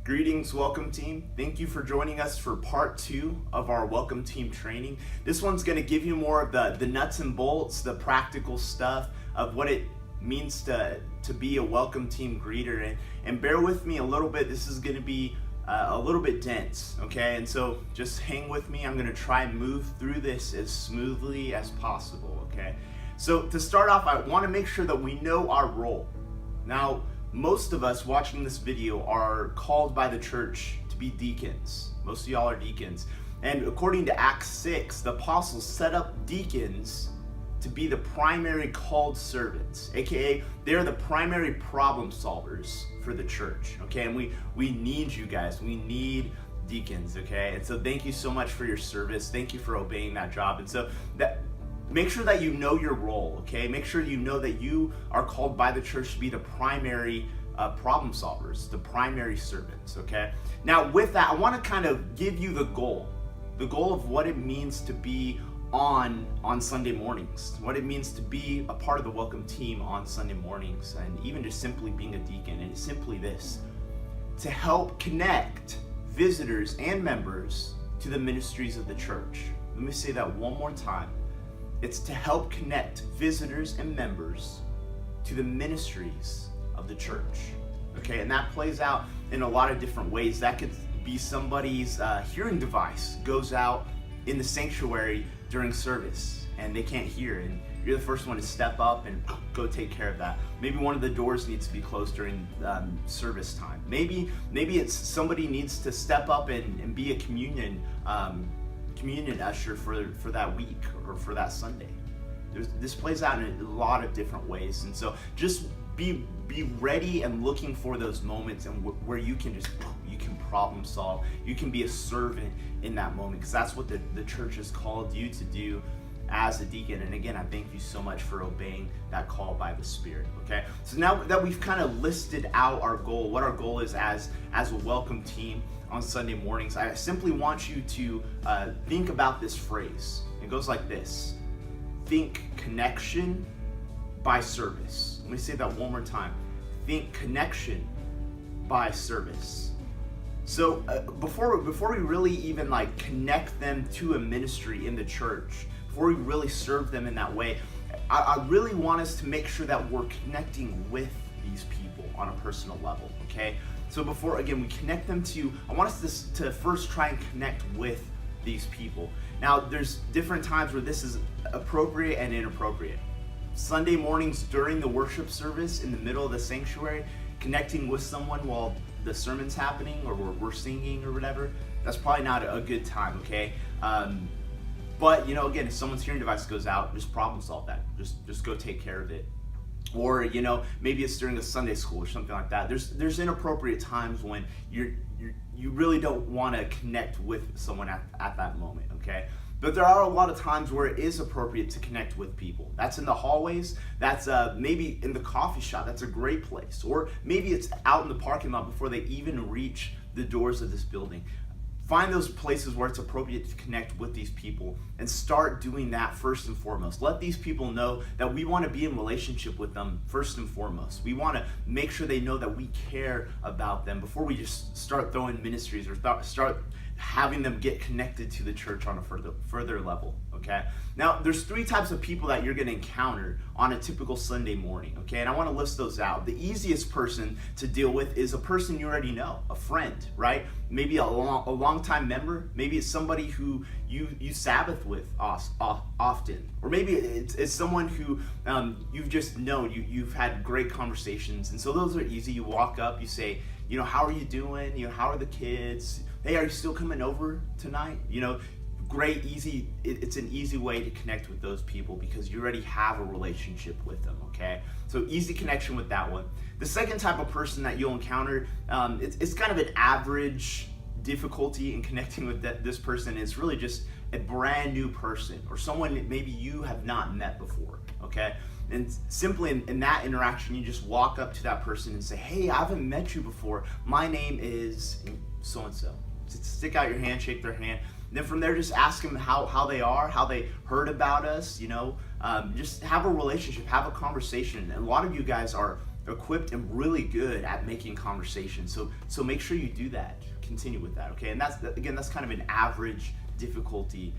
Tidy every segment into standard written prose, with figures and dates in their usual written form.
Greetings, Welcome Team. Thank you for joining us for part 2 of our Welcome Team training. This one's going to give you more of the nuts and bolts, the practical stuff of what it means to be a Welcome Team greeter. And bear with me a little bit. This is going to be a little bit dense, okay? And so just hang with me. I'm going to try and move through this as smoothly as possible, okay? So to start off, I want to make sure that we know our role. Now, most of us watching this video are called by the church to be deacons. Most of y'all are deacons. And according to Acts 6, the apostles set up deacons to be the primary called servants, aka they're the primary problem solvers for the church, okay? And we need you guys. We need deacons, okay? And so thank you so much for your service. Thank you for obeying that job. And so make sure that you know your role, okay? Make sure you know that you are called by the church to be the primary problem solvers, the primary servants, okay? Now, with that, I want to kind of give you the goal of what it means to be on Sunday mornings, what it means to be a part of the Welcome Team on Sunday mornings, and even just simply being a deacon. And it's simply this: to help connect visitors and members to the ministries of the church. Let me say that one more time. It's to help connect visitors and members to the ministries of the church, okay? And that plays out in a lot of different ways. That could be somebody's hearing device goes out in the sanctuary during service and they can't hear, and you're the first one to step up and go take care of that. Maybe one of the doors needs to be closed during service time. Maybe it's somebody needs to step up and be a communion usher for that week or for that Sunday. This plays out in a lot of different ways, and so just be ready and looking for those moments and where you can problem solve. You can be a servant in that moment, because that's what the church has called you to do as a deacon. And again, I thank you so much for obeying that call by the Spirit, okay? So now that we've kind of listed out our goal, what our goal is as a Welcome Team on Sunday mornings, I simply want you to think about this phrase. It goes like this: think connection by service. Let me say that one more time. Think connection by service. So before we really even connect them to a ministry in the church, before we really serve them in that way, I really want us to make sure that we're connecting with these people on a personal level, okay? So before, again, we connect them to, I want us to first try and connect with these people. Now, there's different times where this is appropriate and inappropriate. Sunday mornings during the worship service in the middle of the sanctuary, connecting with someone while the sermon's happening or we're singing or whatever, that's probably not a good time, okay? But, again, if someone's hearing device goes out, just problem solve that. Just go take care of it. Or, maybe it's during a Sunday school or something like that. There's inappropriate times when you really don't want to connect with someone at that moment, okay? But there are a lot of times where it is appropriate to connect with people. That's in the hallways. That's maybe in the coffee shop. That's a great place. Or maybe it's out in the parking lot before they even reach the doors of this building. Find those places where it's appropriate to connect with these people and start doing that first and foremost. Let these people know that we want to be in relationship with them first and foremost. We want to make sure they know that we care about them before we just start throwing ministries or start having them get connected to the church on a further level, okay? Now, there's 3 types of people that you're going to encounter on a typical Sunday morning, okay? And I want to list those out. The easiest person to deal with is a person you already know, a friend, right? Maybe a long-time member. Maybe it's somebody who you Sabbath with often. Or maybe it's someone who you've just known. You've had great conversations. And so those are easy. You walk up, you say, how are you doing? How are the kids? Hey, are you still coming over tonight? Great, easy. It's an easy way to connect with those people because you already have a relationship with them, okay? So easy connection with that one. The second type of person that you'll encounter, it's kind of an average difficulty in connecting with this person. It's really just a brand new person or someone that maybe you have not met before, okay? And simply in that interaction, you just walk up to that person and say, hey, I haven't met you before. My name is so-and-so. Stick out your hand, shake their hand. And then from there, just ask them how they are, how they heard about us, just have a relationship, have a conversation. And a lot of you guys are equipped and really good at making conversation. So make sure you do that. Continue with that, okay? And that's kind of an average difficulty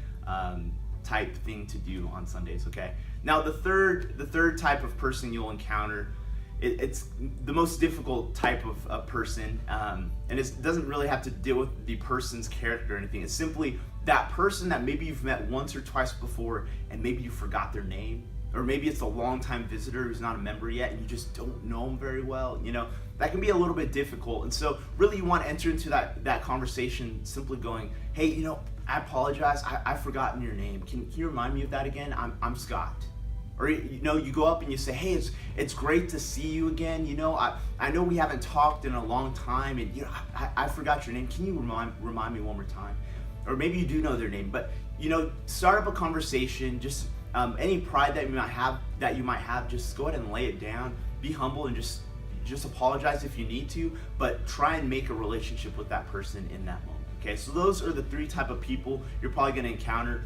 type thing to do on Sundays, okay? Now the third type of person you'll encounter, it's the most difficult type of person, and it doesn't really have to deal with the person's character or anything. It's simply that person that maybe you've met once or twice before, and maybe you forgot their name, or maybe it's a long-time visitor who's not a member yet, and you just don't know them very well. That can be a little bit difficult. And so really you want to enter into that conversation simply going, hey, I apologize, I've forgotten your name. Can you remind me of that again? I'm Scott. Or you go up and you say, hey, it's great to see you again. I know we haven't talked in a long time, and I forgot your name. Can you remind me one more time? Or maybe you do know their name, but start up a conversation. Just any pride that you might have, just go ahead and lay it down. Be humble and just apologize if you need to, but try and make a relationship with that person in that moment. Okay, so those are the three type of people you're probably going to encounter,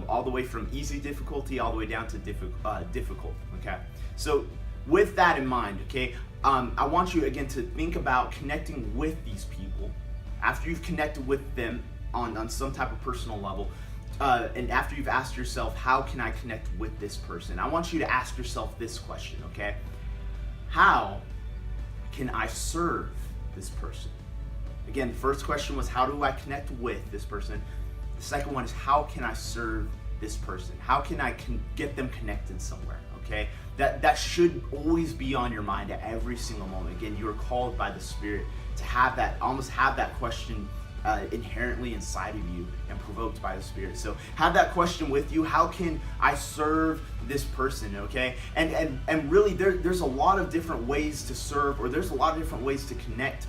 all the way from easy difficulty all the way down to difficult. Okay, so with that in mind, okay, I want you again to think about connecting with these people after you've connected with them on some type of personal level, and after you've asked yourself, how can I connect with this person? I want you to ask yourself this question, okay? How can I serve this person? Again, the first question was, how do I connect with this person? The second one is, how can I serve this person? How can I get them connected somewhere, okay? That should always be on your mind at every single moment. Again, you are called by the Spirit to almost have that question inherently inside of you and provoked by the Spirit. So have that question with you. How can I serve this person, okay? And really there's a lot of different ways to serve, or there's a lot of different ways to connect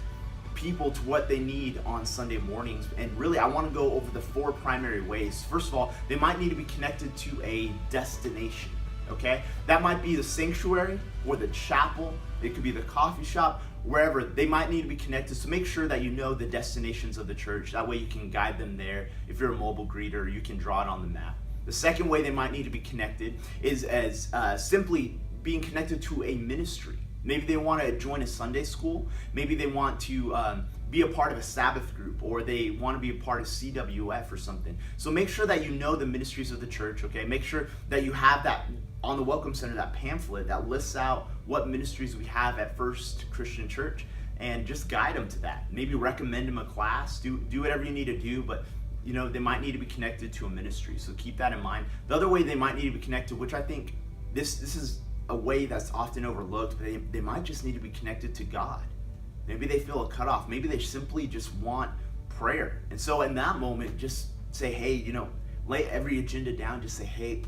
people to what they need on Sunday mornings. And really I want to go over the 4 primary ways. First of all, they might need to be connected to a destination, okay? That might be the sanctuary or the chapel. It could be the coffee shop. Wherever they might need to be connected. So make sure that you know the destinations of the church. That way you can guide them there. If you're a mobile greeter, you can draw it on the map. The second way they might need to be connected is as simply being connected to a ministry. Maybe they want to join a Sunday school. Maybe they want to be a part of a Sabbath group, or they want to be a part of CWF or something. So make sure that you know the ministries of the church, okay? Make sure that you have that on the Welcome Center, that pamphlet that lists out what ministries we have at First Christian Church, and just guide them to that. Maybe recommend them a class, do whatever you need to do, but they might need to be connected to a ministry, so keep that in mind. The other way they might need to be connected, which I think this is a way that's often overlooked, but they might just need to be connected to God. Maybe they feel a cutoff. Maybe they simply just want prayer. And so in that moment, just say, hey, lay every agenda down. Just say, hey,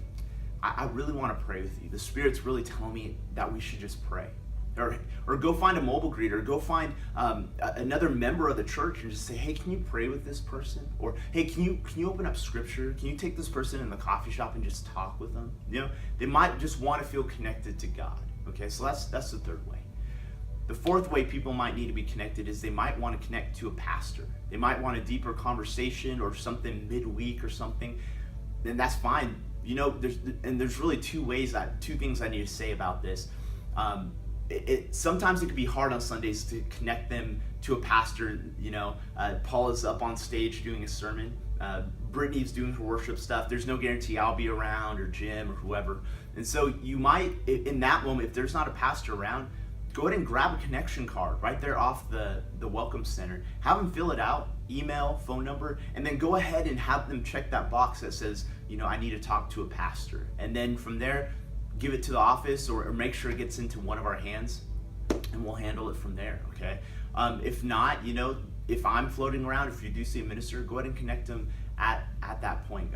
I really want to pray with you. The Spirit's really telling me that we should just pray. Or go find a mobile greeter, or go find another member of the church and just say, hey, can you pray with this person? Or, hey, can you open up scripture? Can you take this person in the coffee shop and just talk with them? They might just want to feel connected to God. Okay, so that's the third way. The fourth way people might need to be connected is they might want to connect to a pastor. They might want a deeper conversation or something midweek or something. Then that's fine. There's really two things I need to say about this. Sometimes it can be hard on Sundays to connect them to a pastor. Paul is up on stage doing a sermon. Brittany's doing her worship stuff. There's no guarantee I'll be around, or Jim, or whoever. And so you might, in that moment, if there's not a pastor around, go ahead and grab a connection card right there off the Welcome Center. Have them fill it out, email, phone number, and then go ahead and have them check that box that says, I need to talk to a pastor. And then from there, give it to the office, or make sure it gets into one of our hands, and we'll handle it from there, okay? If not, if I'm floating around, if you do see a minister, go ahead and connect them at that point.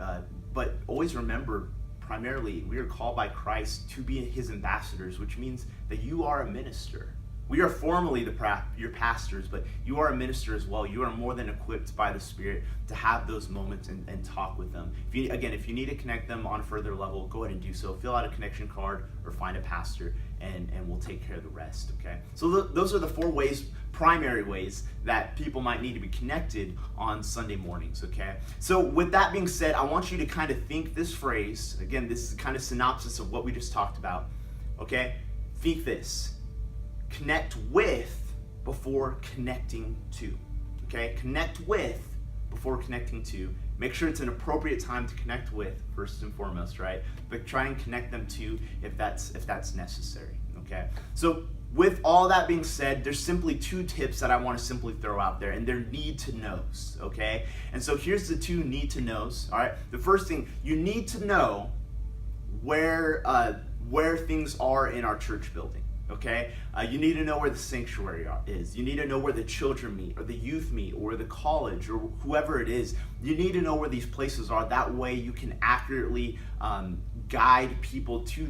But always remember, primarily, we are called by Christ to be his ambassadors, which means that you are a minister. We are formally your pastors, but you are a minister as well. You are more than equipped by the Spirit to have those moments and talk with them. If you need to connect them on a further level, go ahead and do so. Fill out a connection card or find a pastor, and we'll take care of the rest, okay? So those are the 4 primary ways that people might need to be connected on Sunday mornings, okay? So with that being said, I want you to kind of think this phrase. Again, this is kind of synopsis of what we just talked about, okay? Think this. connect with before connecting to. Okay, connect with before connecting to. Make sure it's an appropriate time to connect with first and foremost, right? But try and connect them to if that's necessary. Okay, so with all that being said, there's simply 2 tips that I want to simply throw out there, and they're need to knows. Okay, and so here's the 2 need to knows. All right, the first thing, you need to know where things are in our church building. Okay, you need to know where the sanctuary is. You need to know where the children meet, or the youth meet, or the college, or whoever it is. You need to know where these places are. That way you can accurately guide people to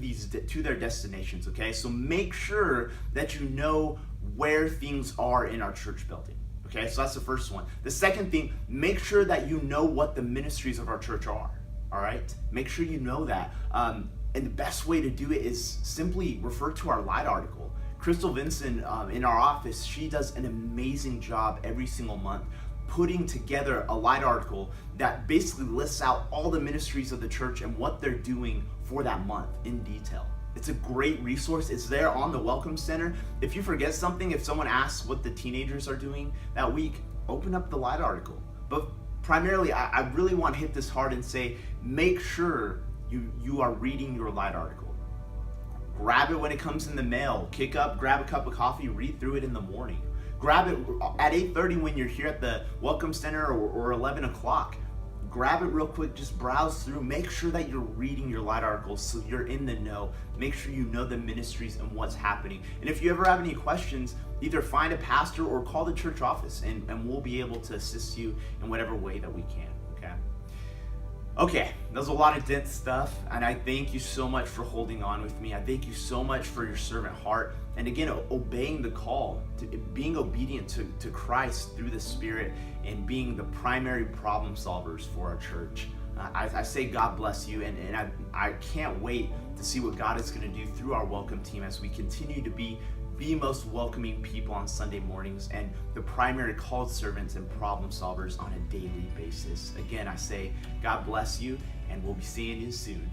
their destinations. Okay, so make sure that you know where things are in our church building. Okay, so that's the first one. The second thing, make sure that you know what the ministries of our church are. All right, make sure you know that. And the best way to do it is simply refer to our light article. Crystal Vinson in our office, she does an amazing job every single month putting together a light article that basically lists out all the ministries of the church and what they're doing for that month in detail. It's a great resource. It's there on the Welcome Center. If you forget something, if someone asks what the teenagers are doing that week, open up the light article. But primarily, I really want to hit this hard and say, make sure you are reading your light article. Grab it when it comes in the mail. Grab a cup of coffee, read through it in the morning. Grab it at 8:30 when you're here at the Welcome Center, or 11 o'clock. Grab it real quick, just browse through. Make sure that you're reading your light articles so you're in the know. Make sure you know the ministries and what's happening. And if you ever have any questions, either find a pastor or call the church office, and we'll be able to assist you in whatever way that we can. Okay, that was a lot of dense stuff, and I thank you so much for holding on with me. I thank you so much for your servant heart, and again, obeying the call, to being obedient to Christ through the Spirit, and being the primary problem solvers for our church. I say God bless you, and I can't wait to see what God is going to do through our welcome team as we continue to be the most welcoming people on Sunday mornings and the primary called servants and problem solvers on a daily basis. Again, I say God bless you, and we'll be seeing you soon.